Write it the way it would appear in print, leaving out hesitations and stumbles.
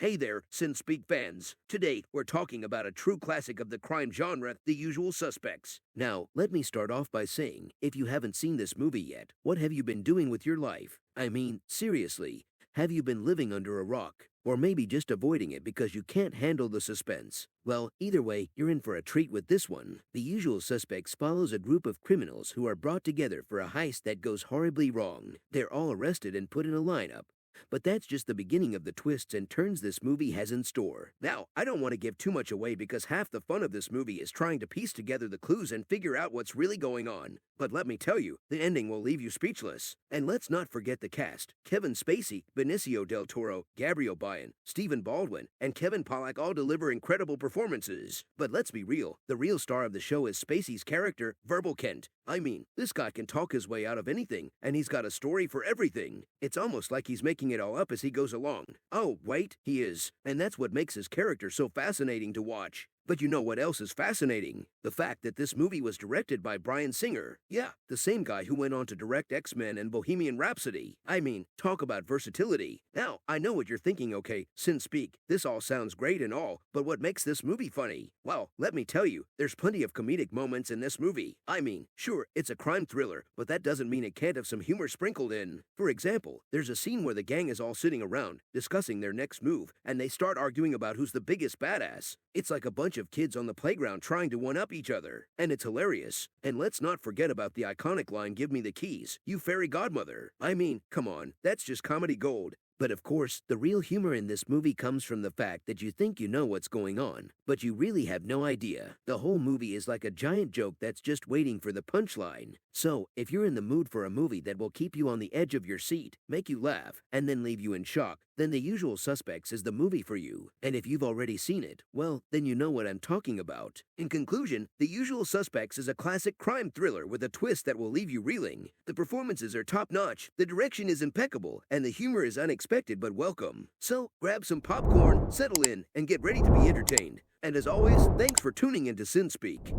Hey there, Sin Speak fans. Today, we're talking about a true classic of the crime genre, The Usual Suspects. Now, let me start off by saying, if you haven't seen this movie yet, what have you been doing with your life? I mean, seriously, have you been living under a rock? Or maybe just avoiding it because you can't handle the suspense? Well, either way, you're in for a treat with this one. The Usual Suspects follows a group of criminals who are brought together for a heist that goes horribly wrong. They're all arrested and put in a lineup. But that's just the beginning of the twists and turns this movie has in store. Now, I don't want to give too much away because half the fun of this movie is trying to piece together the clues and figure out what's really going on. But let me tell you, the ending will leave you speechless. And let's not forget the cast. Kevin Spacey, Benicio del Toro, Gabriel Byrne, Stephen Baldwin, and Kevin Pollak all deliver incredible performances. But let's be real, the real star of the show is Spacey's character, Verbal Kent. I mean, this guy can talk his way out of anything, and he's got a story for everything. It's almost like he's making it all up as he goes along. Oh, wait, he is. And that's what makes his character so fascinating to watch. But you know what else is fascinating? The fact that this movie was directed by Bryan Singer. Yeah, the same guy who went on to direct X-Men and Bohemian Rhapsody. I mean, talk about versatility. Now, I know what you're thinking, okay, Sin Speak, this all sounds great and all, but what makes this movie funny? Well, let me tell you, there's plenty of comedic moments in this movie. I mean, sure, it's a crime thriller, but that doesn't mean it can't have some humor sprinkled in. For example, there's a scene where the gang is all sitting around, discussing their next move, and they start arguing about who's the biggest badass. It's like a bunch of kids on the playground trying to one-up each other. And it's hilarious. And let's not forget about the iconic line, "Give me the keys, you fairy godmother." I mean, come on, that's just comedy gold. But of course, the real humor in this movie comes from the fact that you think you know what's going on, but you really have no idea. The whole movie is like a giant joke that's just waiting for the punchline. So, if you're in the mood for a movie that will keep you on the edge of your seat, make you laugh, and then leave you in shock, then The Usual Suspects is the movie for you. And if you've already seen it, well, then you know what I'm talking about. In conclusion, The Usual Suspects is a classic crime thriller with a twist that will leave you reeling. The performances are top-notch, the direction is impeccable, and the humor is unexpected but welcome. So, grab some popcorn, settle in, and get ready to be entertained. And as always, thanks for tuning in to Sin Speak.